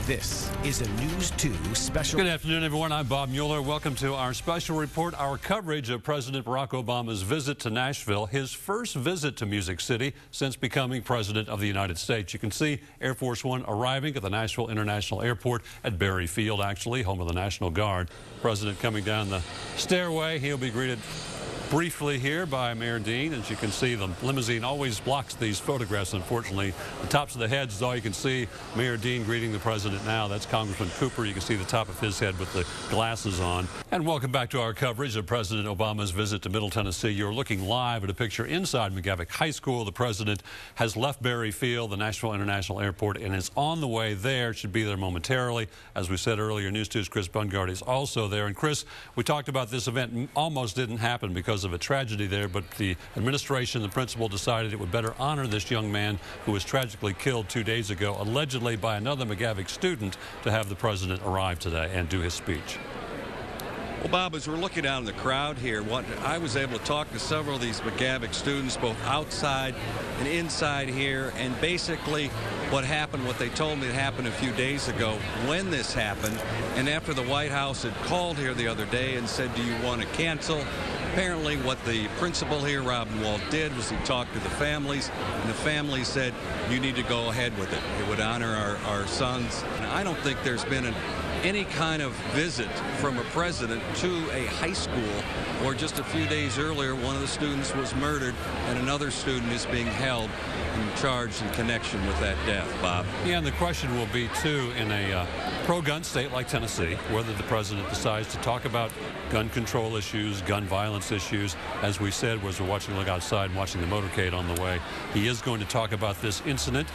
This is a News 2 special. Good afternoon, everyone. I'm Bob Mueller. Welcome to our special report, our coverage of President Barack Obama's visit to Nashville, his first visit to Music City since becoming President of the United States. You can see Air Force One arriving at the Nashville International Airport at Berry Field, actually, home of the National Guard. President coming down the stairway. He'll be greeted briefly here by Mayor Dean. As you can see, the limousine always blocks these photographs, unfortunately. The tops of the heads is all you can see. Mayor Dean greeting the president now. That's Congressman Cooper. You can see the top of his head with the glasses on. And welcome back to our coverage of President Obama's visit to Middle Tennessee. You're looking live at a picture inside McGavock High School. The president has left Berry Field, the Nashville International Airport, and is on the way there. Should be there momentarily. As we said earlier, News 2's Chris Bungard is also there. And Chris, we talked about this event almost didn't happen because of a tragedy there, but the administration, the principal, decided it would better honor this young man who was tragically killed 2 days ago, allegedly by another McGavock student, to have the president arrive today and do his speech. Well, Bob, as we're looking out in the crowd here, I was able to talk to several of these McGavock students, both outside and inside here, and basically what happened, what they told me happened a few days ago when this happened, and after the White House had called here the other day and said, do you want to cancel? Apparently what the principal here, Robin Walt, did was he talked to the families, and the families said, you need to go ahead with it. It would honor our sons. And I don't think there's been any kind of visit from a president to a high school, or just a few days earlier, one of the students was murdered, and another student is being held and charged in connection with that death, Bob. Yeah, and the question will be, too, in a pro-gun state like Tennessee, whether the president decides to talk about gun control issues, gun violence issues. As we said, as we're watching, look outside and watching the motorcade on the way, he is going to talk about this incident.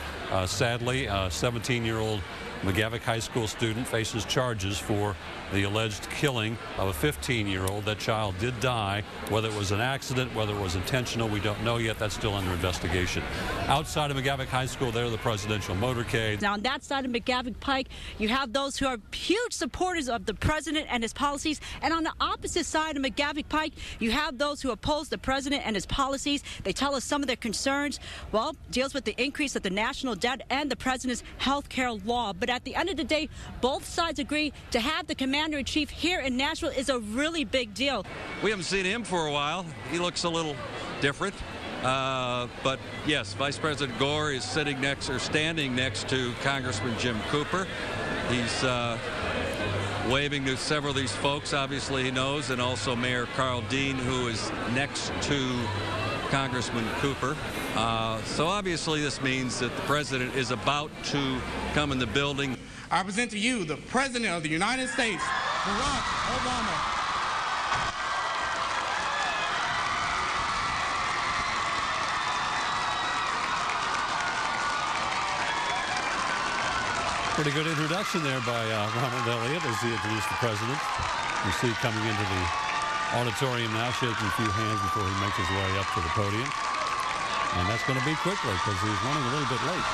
Sadly, a 17-year-old McGavock High School student faces charges for the alleged killing of a 15-year-old. That child did die. Whether it was an accident, whether it was intentional, we don't know yet. That's still under investigation. Outside of McGavock High School, there, the presidential motorcade. Now, on that side of McGavock Pike, you have those who are huge supporters of the president and his policies. And on the opposite side of McGavock Pike, you have those who oppose the president and his policies. They tell us some of their concerns, well, deals with the increase of the national debt and the president's health care law. But at the end of the day, both sides agree to have the commander-in-chief here in Nashville is a really big deal. We haven't seen him for a while. He looks a little different. But yes, Vice President Gore is standing next to Congressman Jim Cooper. He's waving to several of these folks, obviously he knows, and also Mayor Carl Dean, who is next to Congressman Cooper. So obviously this means that the president is about to come in the building. I present to you the President of the United States, Barack Obama. Pretty good introduction there by Ronald Elliott as he introduced the president. You see coming into the auditorium now, shaking a few hands before he makes his way up to the podium. And that's going to be quickly because he's running a little bit late.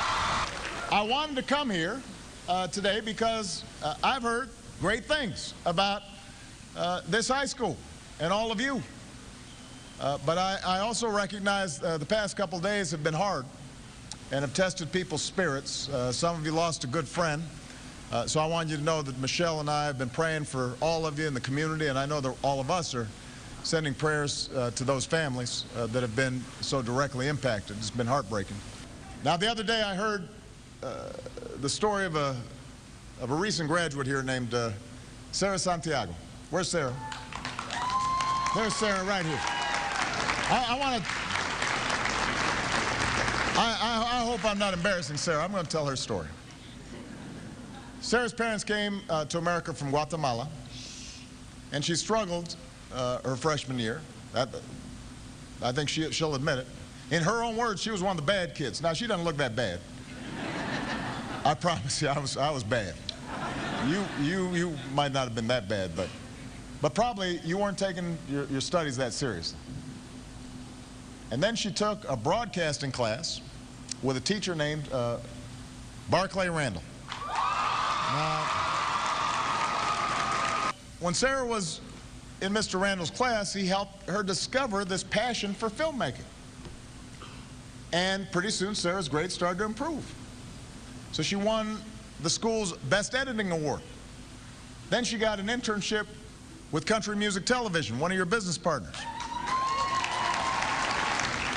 I wanted to come here today because I've heard great things about this high school and all of you. But I also recognize the past couple days have been hard and have tested people's spirits. Some of you lost a good friend. So I want you to know that Michelle and I have been praying for all of you in the community, and I know that all of us are sending prayers to those families that have been so directly impacted. It's been heartbreaking. Now, the other day I heard the story of a recent graduate here named Sarah Santiago. Where's Sarah? There's Sarah right here. I hope I'm not embarrassing Sarah. I'm going to tell her story. Sarah's parents came to America from Guatemala, and she struggled her freshman year. I think she'll admit it. In her own words, she was one of the bad kids. Now, she doesn't look that bad. I promise you, I was bad. You might not have been that bad, but probably you weren't taking your studies that seriously. And then she took a broadcasting class with a teacher named Barclay Randall. Now, when Sarah was in Mr. Randall's class, he helped her discover this passion for filmmaking. And pretty soon, Sarah's grades started to improve. So she won the school's Best Editing Award. Then she got an internship with Country Music Television, one of your business partners.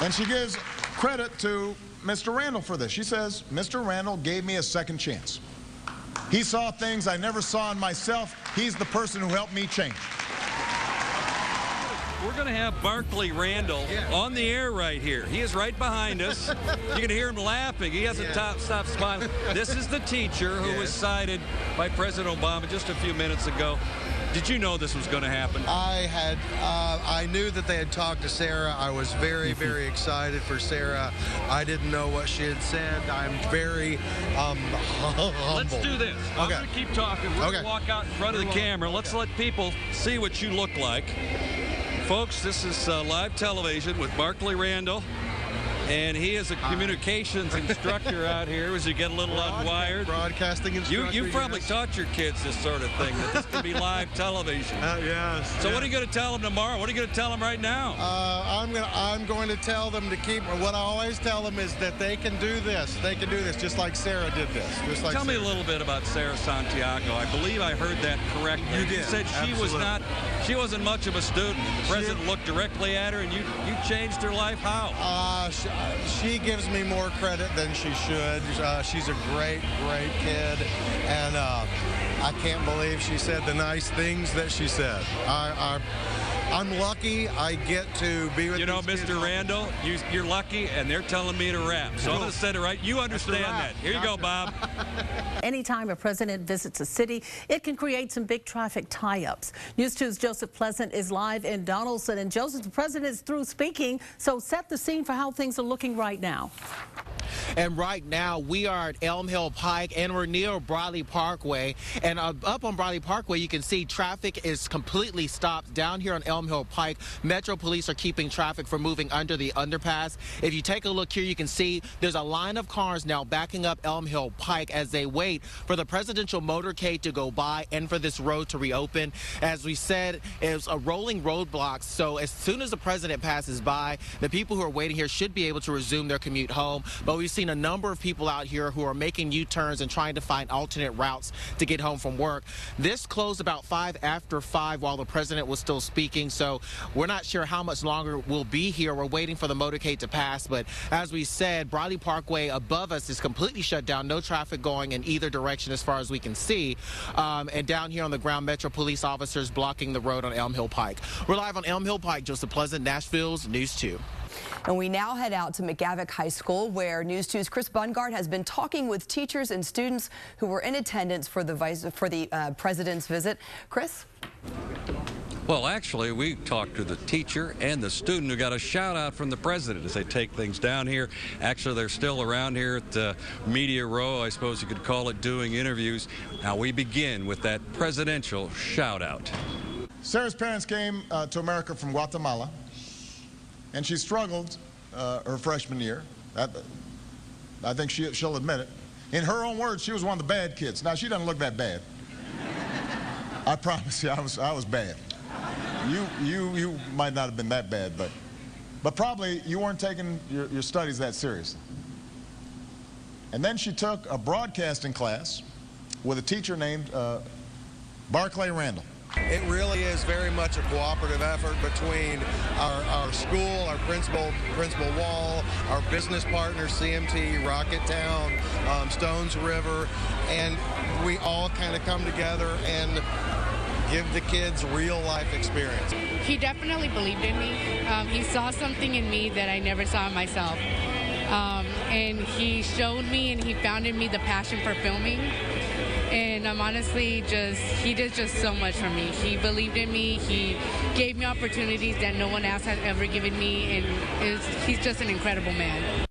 And she gives credit to Mr. Randall for this. She says, Mr. Randall gave me a second chance. He saw things I never saw in myself. He's the person who helped me change. We're going to have Barclay Randall on the air right here. He is right behind us. You can hear him laughing. He hasn't stopped smiling. This is the teacher who was cited by President Obama just a few minutes ago. Did you know this was going to happen? I knew that they had talked to Sarah. I was very, very excited for Sarah. I didn't know what she had said. I'm very humble. Let's do this. I'm going to keep talking. We're going to walk out in front of the camera. Let's let people see what you look like. Folks, this is live television with Barclay Randall. And he is a communications instructor out here as you get a little unwired. Broadcasting instructor. You've probably taught your kids this sort of thing, that this can be live television. Yes. So what are you going to tell them tomorrow? What are you going to tell them right now? I'm going to tell them to keep, what I always tell them is that they can do this. They can do this just like Sarah did this. Just like Tell me a little bit about Sarah Santiago. I believe I heard that correctly. You did. You said she wasn't much of a student. The president looked directly at her and you changed her life. How? She gives me more credit than she should. She's a great, great kid, and I can't believe she said the nice things that she said. I'm lucky I get to be with you know, Mr. Randall, you're lucky, and they're telling me to rap. So I'm going to set it right. You understand that. Here you go, Bob. Anytime a president visits a city, it can create some big traffic tie-ups. News 2's Joseph Pleasant is live in Donaldson. And Joseph, the president is through speaking, so set the scene for how things are looking right now. And right now, we are at Elm Hill Pike, and we're near Briley Parkway. And up on Briley Parkway, you can see traffic is completely stopped. Down here on Elm Hill Pike, Metro Police are keeping traffic from moving under the underpass. If you take a look here, you can see there's a line of cars now backing up Elm Hill Pike as they wait for the presidential motorcade to go by and for this road to reopen. As we said, it's a rolling roadblock, so as soon as the president passes by, the people who are waiting here should be able to resume their commute home. But we've seen a number of people out here who are making U-turns and trying to find alternate routes to get home from work. This closed about 5 after 5 while the president was still speaking, so we're not sure how much longer we'll be here. We're waiting for the motorcade to pass, but as we said, Briley Parkway above us is completely shut down. No traffic going in either direction as far as we can see. And down here on the ground, Metro Police officers blocking the road on Elm Hill Pike. We're live on Elm Hill Pike. Joseph Pleasant, Nashville's News 2. And we now head out to McGavock High School, where News 2's Chris Bungard has been talking with teachers and students who were in attendance for the president's visit. Chris? Well, actually, we talked to the teacher and the student who got a shout out from the president as they take things down here. Actually, they're still around here at Media Row, I suppose you could call it, doing interviews. Now we begin with that presidential shout out. Sarah's parents came to America from Guatemala, and she struggled her freshman year. I think she'll admit it. In her own words, she was one of the bad kids. Now, she doesn't look that bad. I promise you, I was bad. You might not have been that bad, but probably you weren't taking your studies that seriously. And then she took a broadcasting class with a teacher named Barclay Randall. It really is very much a cooperative effort between our school, our principal Wall, our business partners, CMT, Rocketown, Stones River, and we all kind of come together and give the kids real life experience. He definitely believed in me. He saw something in me that I never saw in myself. And he showed me and he found in me the passion for filming. And I'm honestly he did just so much for me. He believed in me. He gave me opportunities that no one else has ever given me. And he's just an incredible man.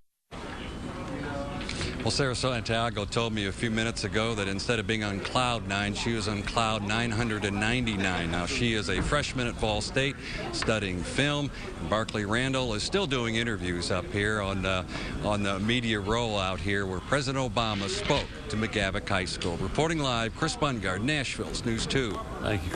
Well, Sarah Santiago told me a few minutes ago that instead of being on cloud 9, she was on cloud 999. Now, she is a freshman at Ball State studying film. Barclay Randall is still doing interviews up here on the Media Row out here where President Obama spoke to McGavock High School. Reporting live, Chris Bungard, Nashville's News 2. Thank you.